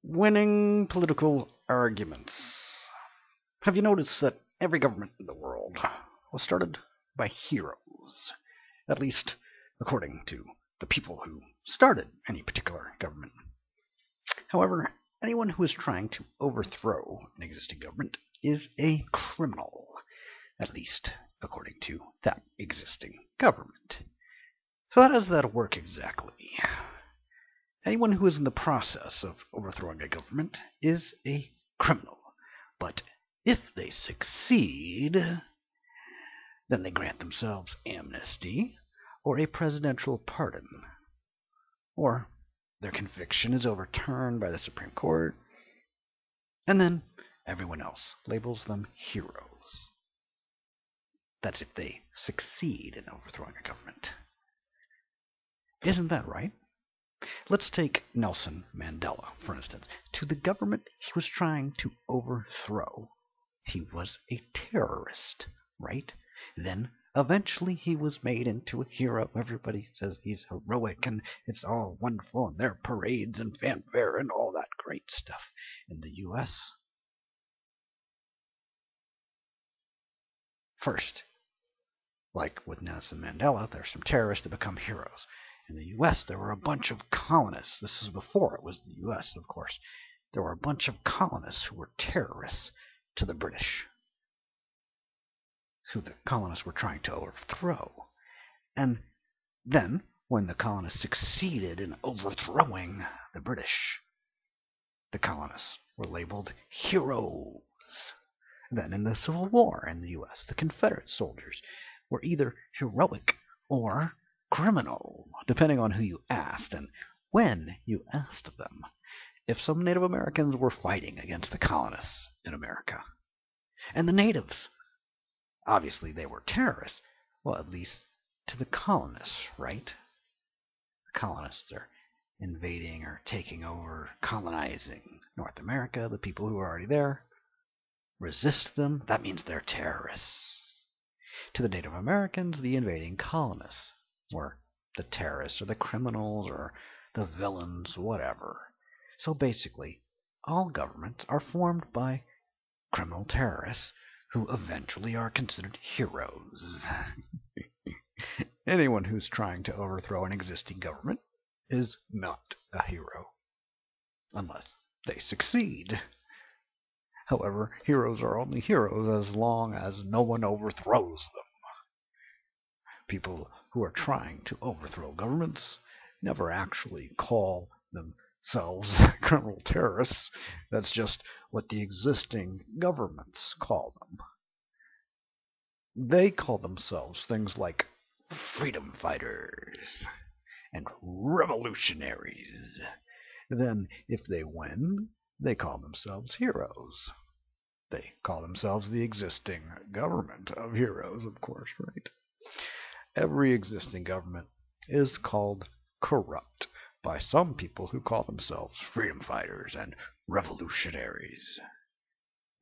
Winning political arguments. Have you noticed that every government in the world was started by heroes? At least, according to the people who started any particular government. However, anyone who is trying to overthrow an existing government is a criminal, at least according to that existing government. So how does that work exactly? Anyone who is in the process of overthrowing a government is a criminal. But if they succeed, then they grant themselves amnesty or a presidential pardon. Or their conviction is overturned by the Supreme Court, and then everyone else labels them heroes. That's if they succeed in overthrowing a government. Isn't that right? Let's take Nelson Mandela, for instance. To the government he was trying to overthrow, he was a terrorist, right? Then, eventually, he was made into a hero. Everybody says he's heroic, and it's all wonderful, and there are parades and fanfare and all that great stuff. In the U.S., first, like with Nelson Mandela, there's some terrorists that become heroes. In the U.S., there were a bunch of colonists. This is before it was the U.S., of course. There were a bunch of colonists who were terrorists to the British, who the colonists were trying to overthrow. And then, when the colonists succeeded in overthrowing the British, the colonists were labeled heroes. Then, in the Civil War in the U.S., the Confederate soldiers were either heroic or criminal, depending on who you asked and when you asked them. If some Native Americans were fighting against the colonists in America, and the natives, obviously they were terrorists, well, at least to the colonists, right? The colonists are invading or taking over, colonizing North America. The people who are already there resist them. That means they're terrorists. To the Native Americans, the invading colonists were the terrorists or the criminals or the villains, whatever. So basically, all governments are formed by criminal terrorists who eventually are considered heroes. Anyone who's trying to overthrow an existing government is not a hero, unless they succeed. However, heroes are only heroes as long as no one overthrows them. People who are trying to overthrow governments never actually call themselves criminal terrorists. That's just what the existing governments call them. They call themselves things like freedom fighters and revolutionaries. Then, if they win, they call themselves heroes. They call themselves the existing government of heroes, of course, right? Every existing government is called corrupt by some people who call themselves freedom fighters and revolutionaries.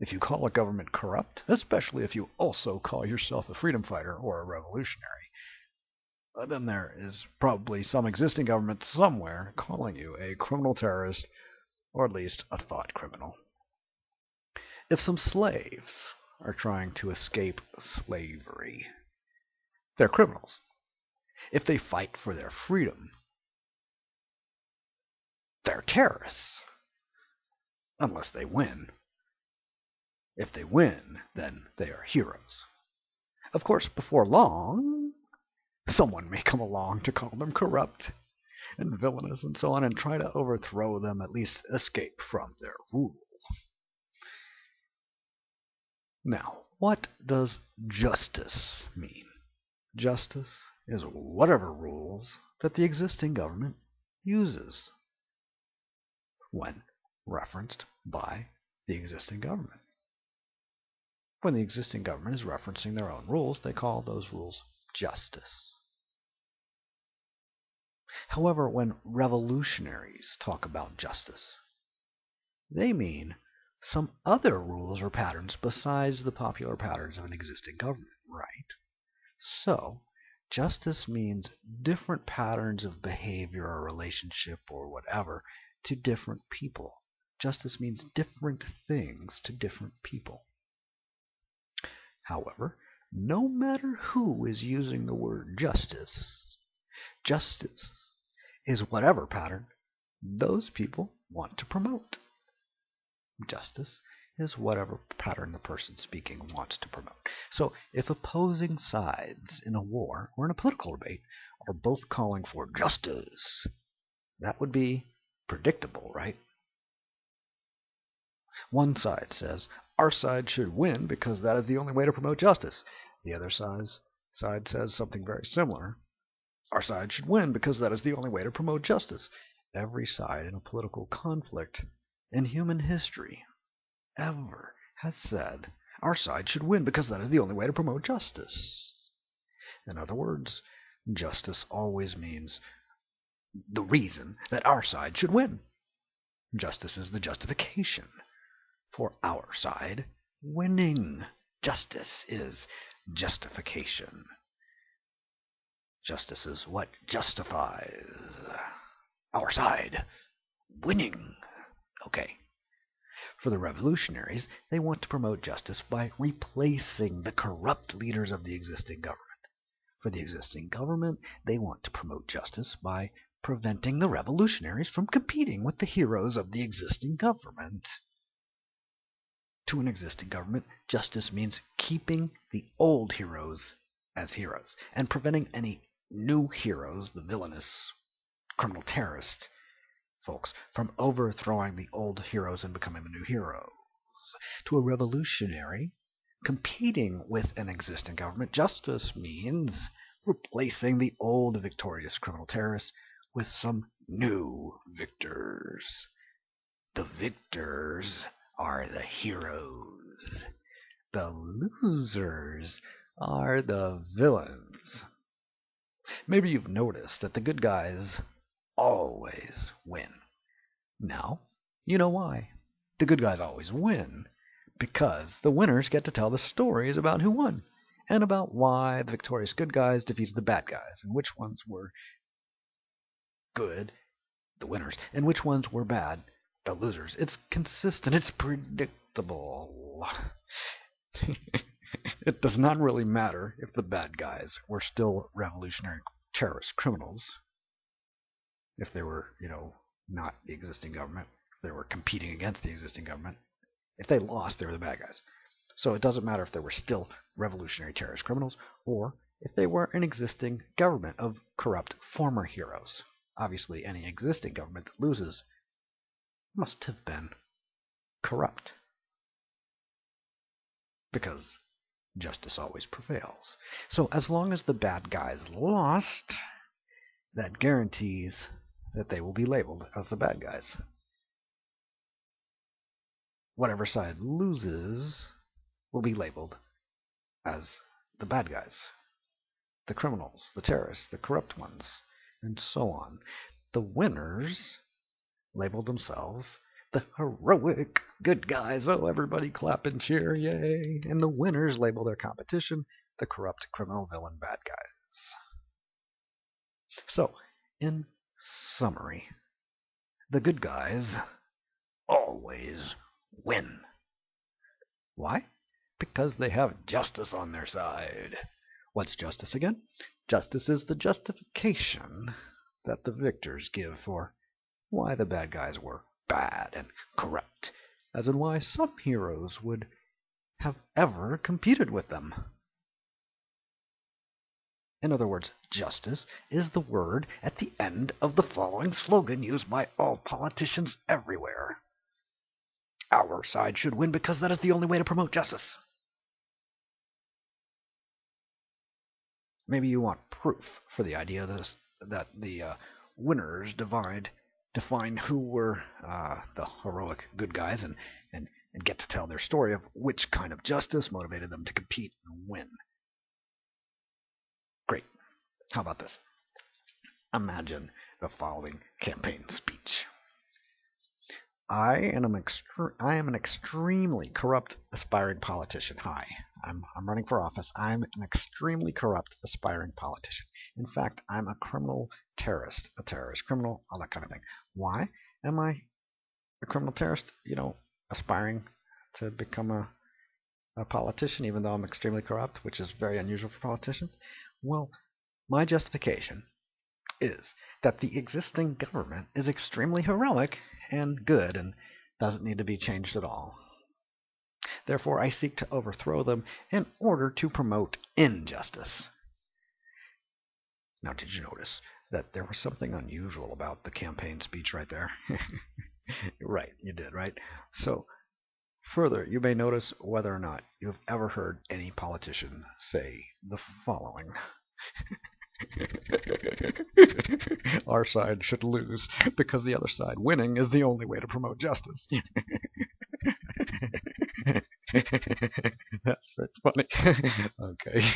If you call a government corrupt, especially if you also call yourself a freedom fighter or a revolutionary, then there is probably some existing government somewhere calling you a criminal terrorist or at least a thought criminal. If some slaves are trying to escape slavery, they're criminals. If they fight for their freedom, they're terrorists. Unless they win. If they win, then they are heroes. Of course, before long, someone may come along to call them corrupt and villainous and so on and try to overthrow them, at least escape from their rule. Now, what does justice mean? Justice is whatever rules that the existing government uses when referenced by the existing government. When the existing government is referencing their own rules, they call those rules justice. However, when revolutionaries talk about justice, they mean some other rules or patterns besides the popular patterns of an existing government, right? So, justice means different patterns of behavior or relationship or whatever to different people, Justice means different things to different people. However, no matter who is using the word justice, justice is whatever pattern those people want to promote. Justice is whatever pattern the person speaking wants to promote. So if opposing sides in a war or in a political debate are both calling for justice, that would be predictable, right? One side says, our side should win because that is the only way to promote justice. The other side says something very similar. Our side should win because that is the only way to promote justice. Every side in a political conflict in human history ever has said, our side should win because that is the only way to promote justice. In other words, justice always means the reason that our side should win. Justice is the justification for our side winning. Justice is justification. Justice is what justifies our side winning. Okay. For the revolutionaries, they want to promote justice by replacing the corrupt leaders of the existing government. For the existing government, they want to promote justice by preventing the revolutionaries from competing with the heroes of the existing government. To an existing government, justice means keeping the old heroes as heroes and preventing any new heroes, the villainous criminal terrorist folks, from overthrowing the old heroes and becoming the new heroes. To a revolutionary, competing with an existing government, justice means replacing the old victorious criminal terrorists with some new victors. The victors are the heroes. The losers are the villains. Maybe you've noticed that the good guys always win. Now, you know why. The good guys always win because the winners get to tell the stories about who won and about why the victorious good guys defeated the bad guys and which ones were good, the winners, and which ones were bad, the losers. It's consistent. It's predictable. It does not really matter if the bad guys were still revolutionary terrorist criminals. If they were, not the existing government. If they were competing against the existing government. If they lost, they were the bad guys. So it doesn't matter if they were still revolutionary terrorist criminals or if they were an existing government of corrupt former heroes. Obviously, any existing government that loses must have been corrupt. Because justice always prevails. So as long as the bad guys lost, that guarantees that they will be labeled as the bad guys. Whatever side loses will be labeled as the bad guys, the criminals, the terrorists, the corrupt ones, and so on. The winners label themselves the heroic good guys. Oh, everybody clap and cheer, yay. And the winners label their competition the corrupt, criminal, villain, bad guys. So, in summary, the good guys always win. Why? Because they have justice on their side. What's justice again? Justice is the justification that the victors give for why the bad guys were bad and corrupt, as in why some heroes would have ever competed with them. In other words, justice is the word at the end of the following slogan used by all politicians everywhere. Our side should win because that is the only way to promote justice. Maybe you want proof for the idea that the winners define who were the heroic good guys and get to tell their story of which kind of justice motivated them to compete and win. Great. How about this? Imagine the following campaign speech. I am an extremely corrupt aspiring politician. Hi, I'm running for office. I'm an extremely corrupt aspiring politician. In fact, I'm a criminal terrorist, a terrorist criminal, all that kind of thing. Why am I a criminal terrorist, aspiring to become a politician, even though I'm extremely corrupt, which is very unusual for politicians. Well, my justification is that the existing government is extremely heroic and good and doesn't need to be changed at all. Therefore, I seek to overthrow them in order to promote injustice. Now, did you notice that there was something unusual about the campaign speech right there? Right, you did, right? So, further, you may notice whether or not you have ever heard any politician say the following. Our side should lose because the other side winning is the only way to promote justice. That's very funny. Okay.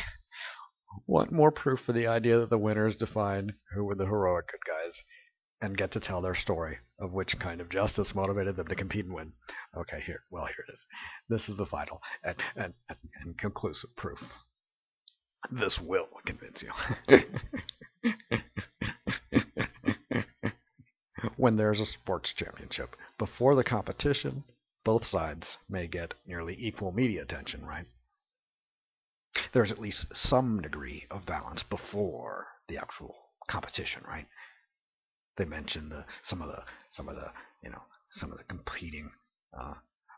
Want more proof for the idea that the winners define who were the heroic good guys and get to tell their story of which kind of justice motivated them to compete and win. Okay, here it is. This is the final and conclusive proof. This will convince you. When there's a sports championship, before the competition, both sides may get nearly equal media attention, right? There's at least some degree of balance before the actual competition, right? They mention some of the competing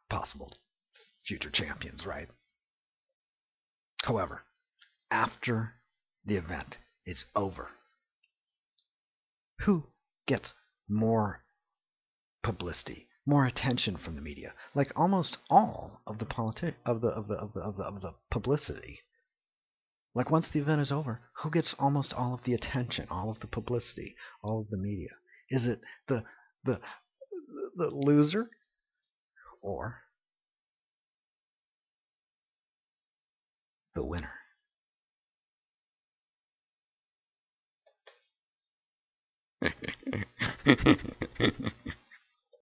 possible future champions, right? However, after the event is over, who gets more publicity, more attention from the media? Like almost all of the publicity. Like once the event is over, who gets almost all of the attention, all of the publicity, all of the media? Is it the the loser or the winner?